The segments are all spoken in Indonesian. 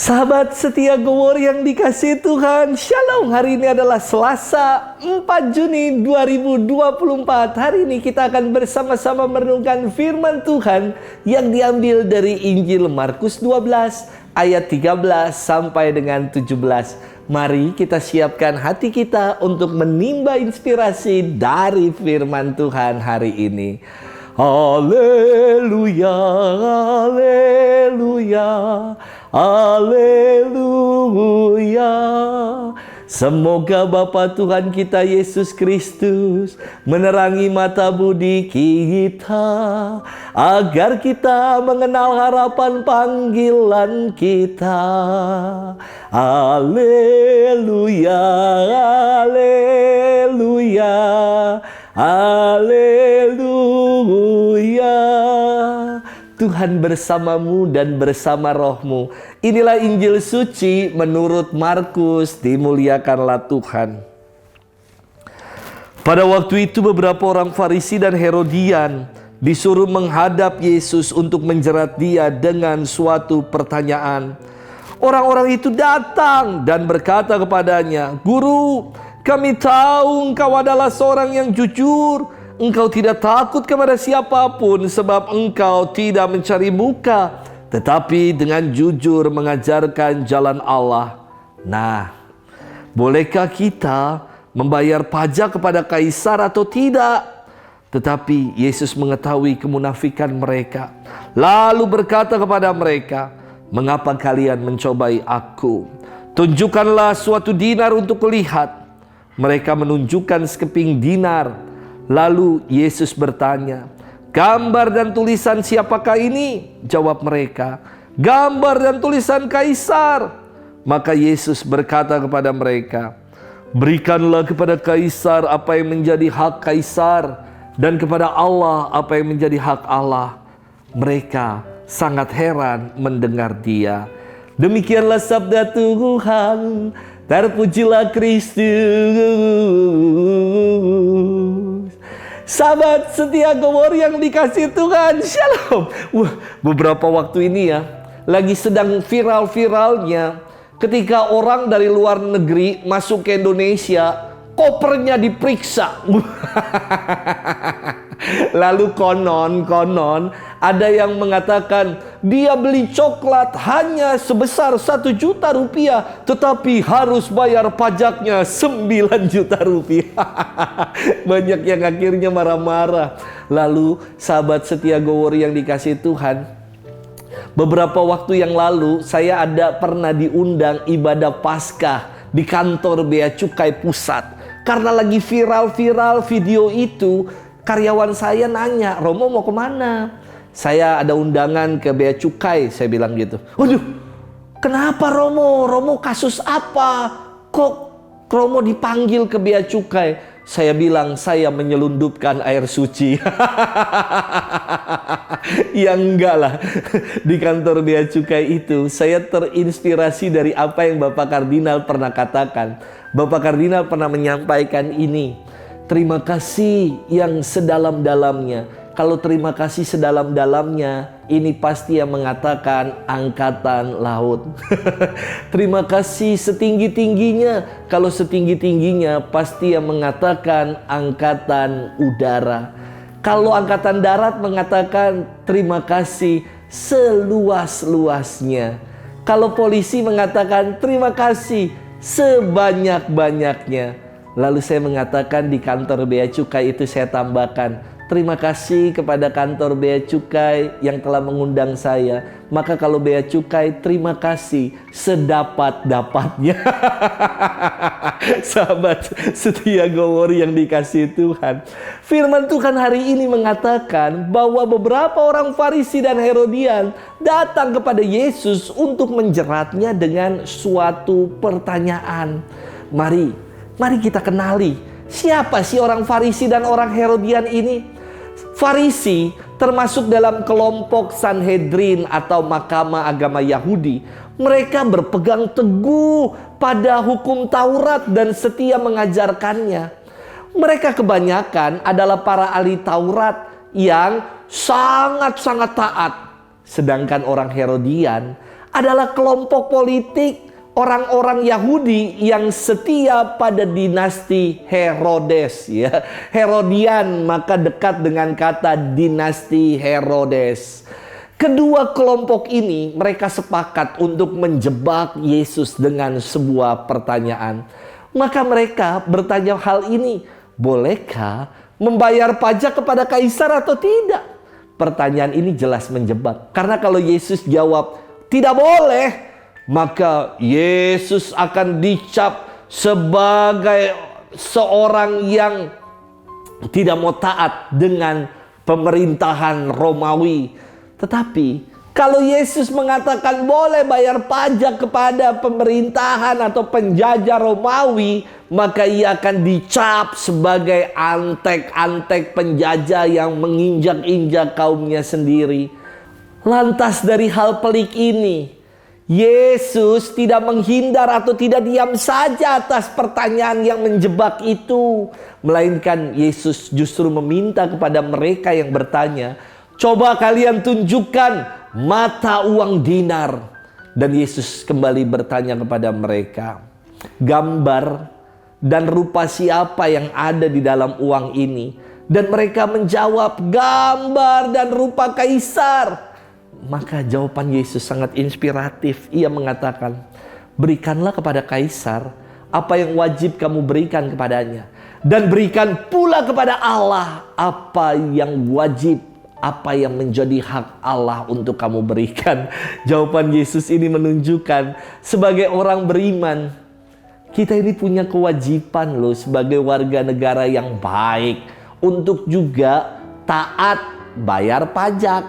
Sahabat setia Gowor yang dikasihi Tuhan, Shalom. Hari ini adalah Selasa 4 Juni 2024. Hari ini kita akan bersama-sama merenungkan firman Tuhan yang diambil dari Injil Markus 12 ayat 13 sampai dengan 17. Mari kita siapkan hati kita untuk menimba inspirasi dari firman Tuhan hari ini. Haleluya, haleluya, haleluya. Semoga Bapa Tuhan kita Yesus Kristus menerangi mata budi kita, agar kita mengenal harapan panggilan kita. Haleluya, haleluya, haleluya. Tuhan bersamamu dan bersama rohmu. Inilah Injil suci menurut Markus. Dimuliakanlah Tuhan. Pada waktu itu beberapa orang Farisi dan Herodian disuruh menghadap Yesus untuk menjerat dia dengan suatu pertanyaan. Orang-orang itu datang dan berkata kepadanya, "Guru, kami tahu engkau adalah seorang yang jujur. Engkau tidak takut kepada siapapun sebab engkau tidak mencari muka, tetapi dengan jujur mengajarkan jalan Allah. Nah, bolehkah kita membayar pajak kepada kaisar atau tidak?" Tetapi Yesus mengetahui kemunafikan mereka, lalu berkata kepada mereka, "Mengapa kalian mencobai aku? Tunjukkanlah suatu dinar untuk kulihat." Mereka menunjukkan sekeping dinar. Lalu Yesus bertanya, "Gambar dan tulisan siapakah ini?" Jawab mereka, "Gambar dan tulisan kaisar." Maka Yesus berkata kepada mereka, "Berikanlah kepada kaisar apa yang menjadi hak kaisar, dan kepada Allah apa yang menjadi hak Allah." Mereka sangat heran mendengar dia. Demikianlah sabda Tuhan. Terpujilah Kristus. Sahabat setia Gowor yang dikasihi Tuhan, Shalom. Beberapa waktu ini ya, lagi sedang viral-viralnya ketika orang dari luar negeri masuk ke Indonesia, kopernya diperiksa. Lalu konon ada yang mengatakan dia beli coklat hanya sebesar 1 juta rupiah, tetapi harus bayar pajaknya 9 juta rupiah. Banyak yang akhirnya marah-marah. Lalu sahabat setia Gowor yang dikasihi Tuhan, beberapa waktu yang lalu saya pernah diundang ibadah Paskah di kantor Bea Cukai Pusat. Karena lagi viral-viral video itu, karyawan saya nanya, "Romo mau kemana?" Saya ada undangan ke Bea Cukai, saya bilang gitu. "Waduh, kenapa Romo? Romo kasus apa? Kok Romo dipanggil ke Bea Cukai?" Saya bilang, "Saya menyelundupkan air suci." Ya enggak lah. Di kantor Bea Cukai itu saya terinspirasi dari apa yang Bapak Kardinal pernah katakan. Bapak Kardinal pernah menyampaikan ini, terima kasih yang sedalam-dalamnya. Kalau terima kasih sedalam-dalamnya, ini pasti yang mengatakan angkatan laut. Terima kasih setinggi-tingginya. Kalau setinggi-tingginya, pasti yang mengatakan angkatan udara. Kalau angkatan darat mengatakan terima kasih seluas-luasnya. Kalau polisi mengatakan terima kasih sebanyak-banyaknya. Lalu saya mengatakan di kantor Bea Cukai itu saya tambahkan, terima kasih kepada kantor Bea Cukai yang telah mengundang saya. Maka kalau Bea Cukai, terima kasih sedapat-dapatnya. Sahabat setia Gowor yang dikasihi Tuhan, firman Tuhan hari ini mengatakan bahwa beberapa orang Farisi dan Herodian datang kepada Yesus untuk menjeratnya dengan suatu pertanyaan. Mari kita kenali, siapa sih orang Farisi dan orang Herodian ini? Farisi termasuk dalam kelompok Sanhedrin atau mahkamah agama Yahudi. Mereka berpegang teguh pada hukum Taurat dan setia mengajarkannya. Mereka kebanyakan adalah para ahli Taurat yang sangat-sangat taat. Sedangkan orang Herodian adalah kelompok politik orang-orang Yahudi yang setia pada dinasti Herodes, ya. Herodian, maka dekat dengan kata dinasti Herodes. Kedua kelompok ini mereka sepakat untuk menjebak Yesus dengan sebuah pertanyaan. Maka mereka bertanya hal ini, bolehkah membayar pajak kepada kaisar atau tidak? Pertanyaan ini jelas menjebak. Karena kalau Yesus jawab tidak boleh, maka Yesus akan dicap sebagai seorang yang tidak mau taat dengan pemerintahan Romawi. Tetapi kalau Yesus mengatakan boleh bayar pajak kepada pemerintahan atau penjajah Romawi, maka ia akan dicap sebagai antek-antek penjajah yang menginjak-injak kaumnya sendiri. Lantas dari hal pelik ini, Yesus tidak menghindar atau tidak diam saja atas pertanyaan yang menjebak itu. Melainkan Yesus justru meminta kepada mereka yang bertanya, coba kalian tunjukkan mata uang dinar. Dan Yesus kembali bertanya kepada mereka, gambar dan rupa siapa yang ada di dalam uang ini? Dan mereka menjawab, gambar dan rupa kaisar. Maka jawaban Yesus sangat inspiratif. Ia mengatakan, berikanlah kepada kaisar apa yang wajib kamu berikan kepadanya, dan berikan pula kepada Allah apa yang wajib, apa yang menjadi hak Allah untuk kamu berikan. Jawaban Yesus ini menunjukkan sebagai orang beriman, kita ini punya kewajiban loh sebagai warga negara yang baik untuk juga taat bayar pajak.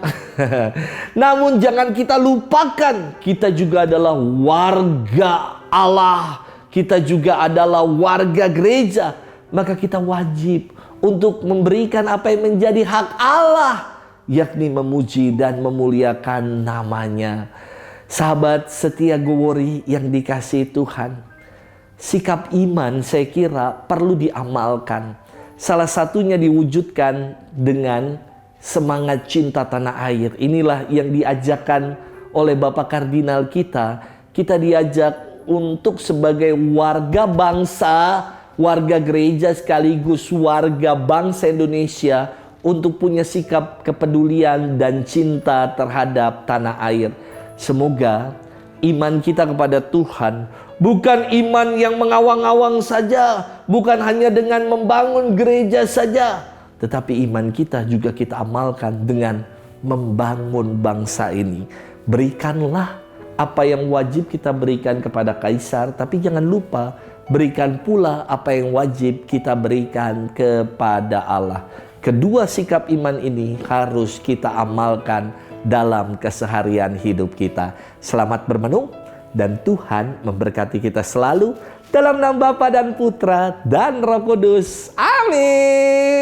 Namun jangan kita lupakan, kita juga adalah warga Allah. Kita juga adalah warga gereja. Maka kita wajib untuk memberikan apa yang menjadi hak Allah, yakni memuji dan memuliakan namanya. Sahabat setia Gowori yang dikasihi Tuhan, sikap iman saya kira perlu diamalkan. Salah satunya diwujudkan dengan semangat cinta tanah air. Inilah yang diajarkan oleh Bapak Kardinal kita. Kita diajak untuk sebagai warga bangsa, warga gereja sekaligus warga bangsa Indonesia, untuk punya sikap kepedulian dan cinta terhadap tanah air. Semoga iman kita kepada Tuhan bukan iman yang mengawang-awang saja, bukan hanya dengan membangun gereja saja, tetapi iman kita juga kita amalkan dengan membangun bangsa ini. Berikanlah apa yang wajib kita berikan kepada kaisar, tapi jangan lupa berikan pula apa yang wajib kita berikan kepada Allah. Kedua sikap iman ini harus kita amalkan dalam keseharian hidup kita. Selamat bermenung dan Tuhan memberkati kita selalu dalam nama Bapa dan Putra dan Roh Kudus. Amin.